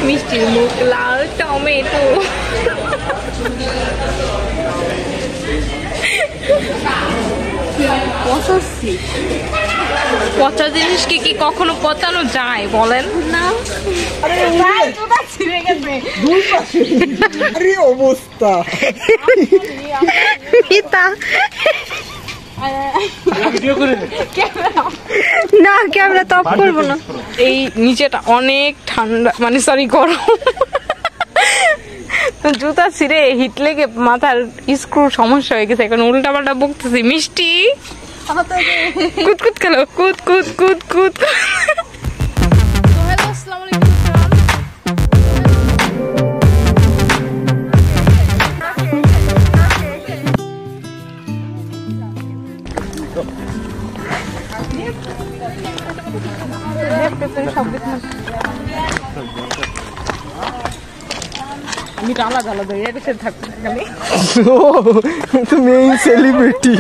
মিষ্টির মুখ লাল টমেটো। পচা জিনিস কি কি কখনো পচানো যায় বলেন না? অবস্থা না ক্যামেরা তো অফ করবো না। এই নিচেটা অনেক ঠান্ডা, মানে সরি গরম। জুতা ছিঁড়ে হিট লেগে মাথার স্ক্রু সমস্যা হয়ে গেছে, এখন উল্টা পাল্টা বকতেছি। মিষ্টি কুদ কুদ খেলো, কুদ কুদ কুদ কুদ। আমি আলাদা আলাদা এর থাকবো খালি। তুমি এই সেলিব্রিটি।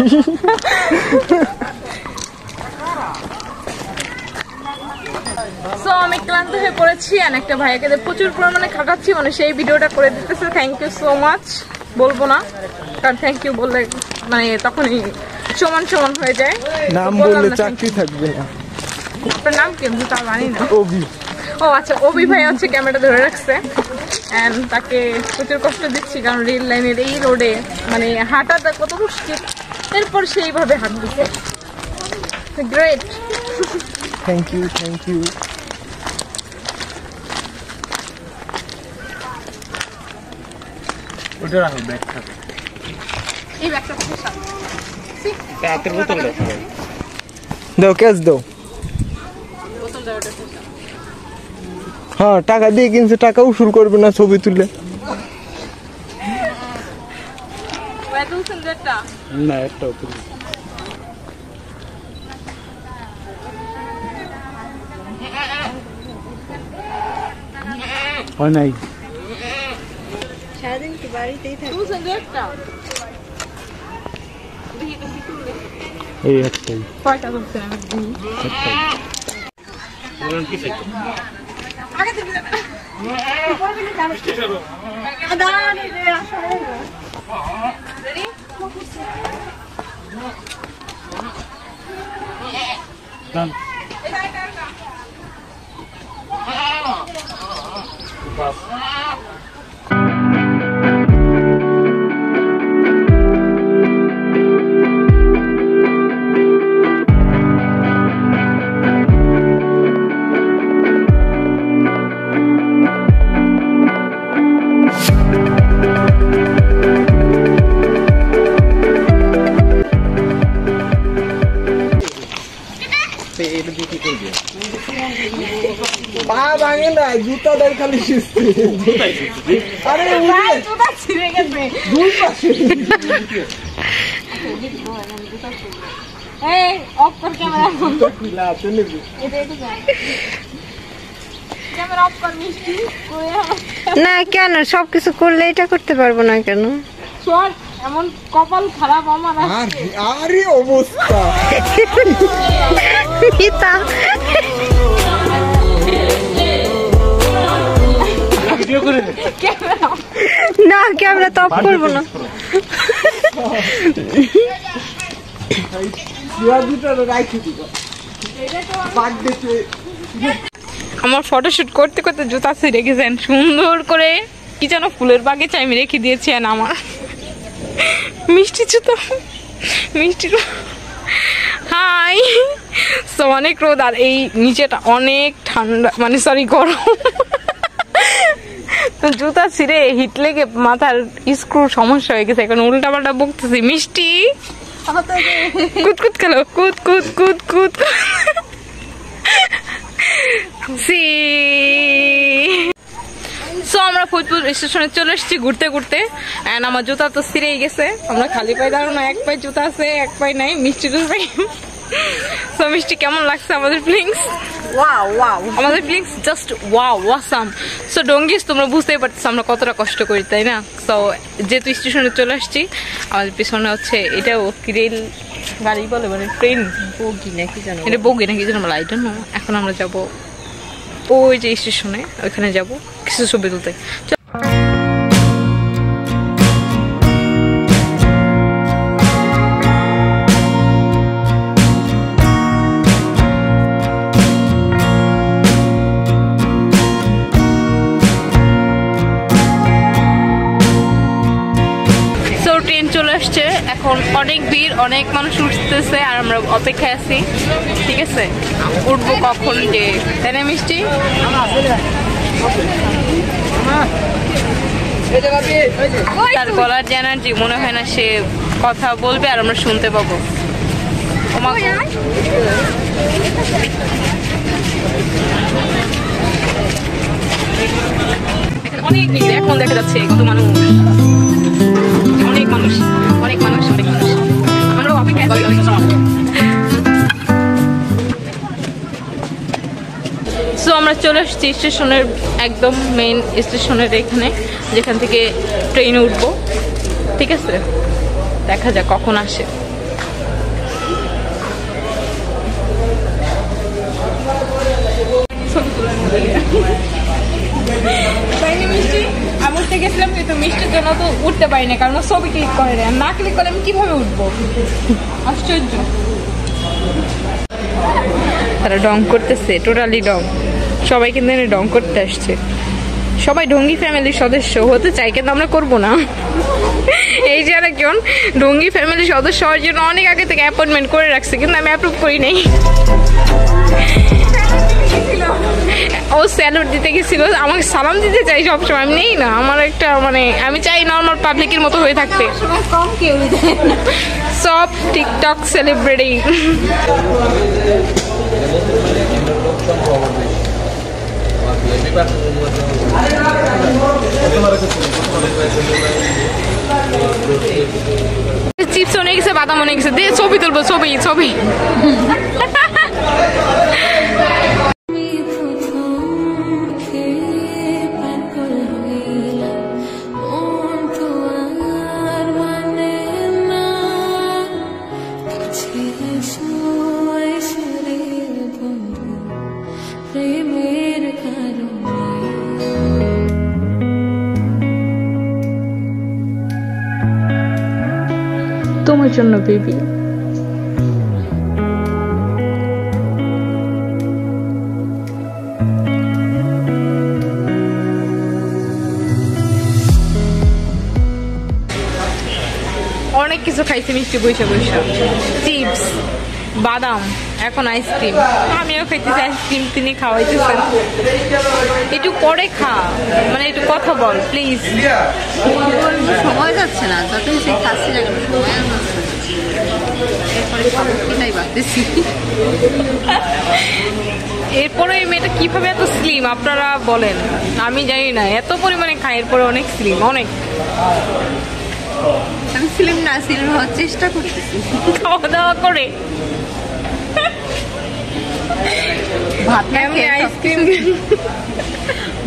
আমি ক্লান্ত হয়ে পড়েছি, আর একটা ভাইয়াকে প্রচুর পরিমাণে খাটাচ্ছি, মানে সেই ভিডিওটা করে দিতেছে। থ্যাংক ইউ সো মাচ, বলবো না কারণ থ্যাংক ইউ বললে মানে তখনই সমান সমান হয়ে যায়। নাম বললে চাকরি থাকবে না। আপনার নাম কি? আমি তা জানি না। অভি। ও আচ্ছা, অভি ভাই হচ্ছে ক্যামেরাটা ধরে রাখছে, এন্ড তাকে প্রচুর কষ্ট দিচ্ছি কারণ রেল লাইনের এই রোডে মানে হাঁটাটা কত মুশকিল, এরপর সেইভাবে হাঁটতেছে। Great, thank you thank you. ওটা রাখো ব্যাগটা। এই ব্যাগটা খুব সাদা। কাতের বোতল দাও, ক্যাশ দাও। বোতল দাও, এটা হ্যাঁ টাকা দিয়ে কিনছে, টাকা উসুল করবে না ছবি তুলে। না একটা হয় নাই। সারাদিন কি বাড়িতেই থাকি? এই একটাই। কয়টা বলছে আমি দিই? আগে দিবি না। দাঁড়ানি রে আসলে। রেডি? ডান। বাস। পা ভাঙে না, জুতা দেয় খালি শিখতে। আরে জুতা ছিঁড়ে গেছে। দুই পাশে। এই অফ কর ক্যামেরা। না চলে গেছে। ক্যামেরা অফ কর মিষ্টি। না কেন সবকিছু করলে এটা করতে পারবো না কেন? সর, এমন কপাল খারাপ আমার। আরে অবস্থা পিতা না ক্যামেরা তো অফ করবো না। আমার ফটোশুট করতে করতে জুতা ছিঁড়ে গেছেন সুন্দর করে, কি যেন ফুলের বাগিচা আমি রেখে দিয়েছেন আমার মিষ্টি জুতা। মিষ্টি হাই। সো অনেক রোদ, আর এই নিচেটা অনেক ঠান্ডা, মানে সরি গরম। জুতা ছিঁড়ে হিট লেগে মাথার স্ক্রু সমস্যা হয়ে গেছে, এখন উল্টা পাল্টা বকতেছি। মিষ্টি কুদ কুদ খেলো, কুদ কুদ কুদ কুদ। সো আমরা ফরিদপুর স্টেশনে চলে এসেছি ঘুরতে ঘুরতে, এন্ড আমার জুতা তো ছিঁড়েই গেছে। আমরা খালি পায়ে দাঁড়ানো, এক পায়ে জুতা আছে এক পায়ে নাই। মিষ্টি পাই। সো মিষ্টি কেমন লাগছে আমাদের ফিলিংস? ওয়াও ওয়াও, আমাদের feelings just wow awesome. So ডঙ্গিস তোমরা বুঝতেই পারতেছো আমরা কতটা কষ্ট করি, তাই না? সো যেহেতু স্টেশনে চলে আসছি, আমাদের পিছনে হচ্ছে এটাও রেল গাড়ি বলে, মানে ট্রেন বগি নাকি জানো, এটা বগি নাকি জানো, আই ডোন্ট নো। এখন আমরা যাবো ওই যে স্টেশনে ওইখানে যাব কিছু ছবি তুলতে। ট্রেন চলে আসছে, এখন অনেক ভিড়, অনেক মানুষ উঠতেছে আর আমরা অপেক্ষায় আছি। ঠিক আছে, উঠবো কখন যে, তাই না মিষ্টি? তার গলার যে এনার্জি মনে হয় না সে কথা বলবে আর আমরা শুনতে পাবো। অনেক ভিড়, এখন দেখা যাচ্ছে কত মানুষ, অনেক মানুষ, অনেক মানুষ, অনেক মানুষ। আমরাও অপেক্ষায় আছি। সো আমরা চলে আসছি স্টেশনের একদম মেইন স্টেশনের এখানে, যেখান থেকে ট্রেনে উঠবো। ঠিক আছে, দেখা যাক কখন আসে। আমি উঠতে গেছিলাম কিন্তু মিষ্টির জন্য তো উঠতে পারি না, কারণ ছবি ক্লিক করে না। না ক্লিক করলে আমি কিভাবে উঠবো? আশ্চর্য। তারা ডং করতেছে, টোটালি ডং। সবাই কিন্তু ডং করতে আসছে। সবাই ঢঙ্গি ফ্যামিলির সদস্য হতে চাই, কিন্তু আমরা করবো না। এই যে একজন ঢঙ্গি ফ্যামিলির সদস্য হওয়ার জন্য অনেক আগে থেকে অ্যাপয়েন্টমেন্ট করে রাখছে, কিন্তু আমি অ্যাপ্রুভ করি নাই। ও স্যালুট দিতে গেছিল, আমাকে সালাম দিতে চাই সবসময়, আমি নেই না। আমার একটা আমি চাই নর্মাল পাবলিকের মতো হয়ে থাকতে। সব টিকটক সেলিব্রিটি। চিপস অনেক গেছে, বাদাম অনেক গেছে, দিয়ে ছবি তুলবো, ছবি ছবি। তোমার জন্য বেবি। অনেক কিছু খাইছি মিষ্টি বৈশা বৈশা, চিপস, বাদাম, এখন আইসক্রিম। আমিও খাইতেছি আইসক্রিম, তিনি খাওয়াইতেছেন। একটু পরে খা, একটু কথা বল প্লিজ। সময় যাচ্ছে না, যতই সে খাচ্ছি না সময় যাচ্ছে। এরপরে খাবো কিনাই ভাবতেছি। এরপরে এই মেয়েটা কিভাবে এত স্লিম আপনারা বলেন, আমি জানি না। এত পরিমাণে খাই, এরপরে অনেক স্লিম, অনেক। আমি স্লিম না, স্লিম হওয়ার চেষ্টা করতেছি খাওয়া দাওয়া করে। ভাত না খেয়ে আইসক্রিম,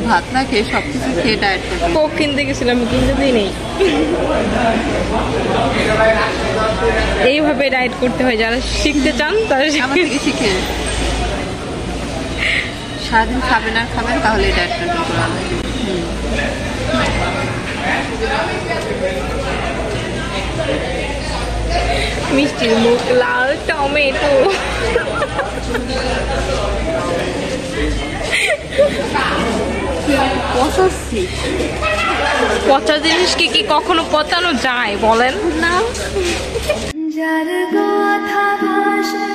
ভাত না খেয়ে সবকিছু খেয়ে ডায়েট করবো। কোক কিনতে গেছিলাম, কিনতে দিই নেই। এইভাবে ডায়েট করতে হয়, যারা শিখতে চান তারা আমার থেকে শিখে। সারাদিন খাবেন আর খাবেন, তাহলে ডায়েট কন্ট্রোল করা হবে। মিষ্টির মুখ লাল, টমেটো। পচা জিনিসকে কি কখনো পচানো যায় বলেন? না। যার কথা ভাষা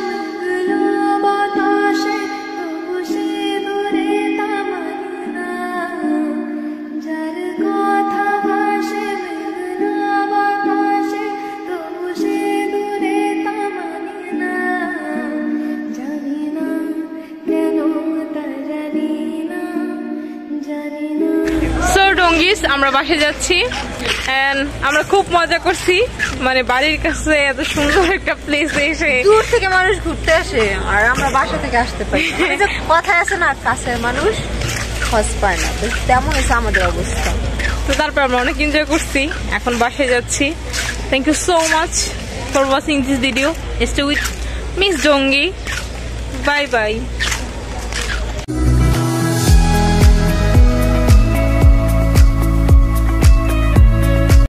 বাতাসে তবু সে দূরে তামানি না, যার কথা ভাষে মেঘনা বাতাসে তবু সে দূরে তামানি না, জানি না কেন তা জানি না, জানি না। সো ডঙ্গিস, আমরা বাসে যাচ্ছি। আমরা খুব মজা করছি, বাড়ির কাছে এত সুন্দর একটা প্লেস এসে। দূর থেকে মানুষ ঘুরতে আসে আর আমরা বাসা থেকে আসতে পারি। কথায় আছে না, কাছের মানুষ খোঁজ পায় না, তো তেমন হচ্ছে আমাদের অবস্থা। তো তারপর আমরা অনেক এনজয় করছি, এখন বাসায় যাচ্ছি। Thank you so much for watching this video. Stay with miss ডঙ্গি। Bye by.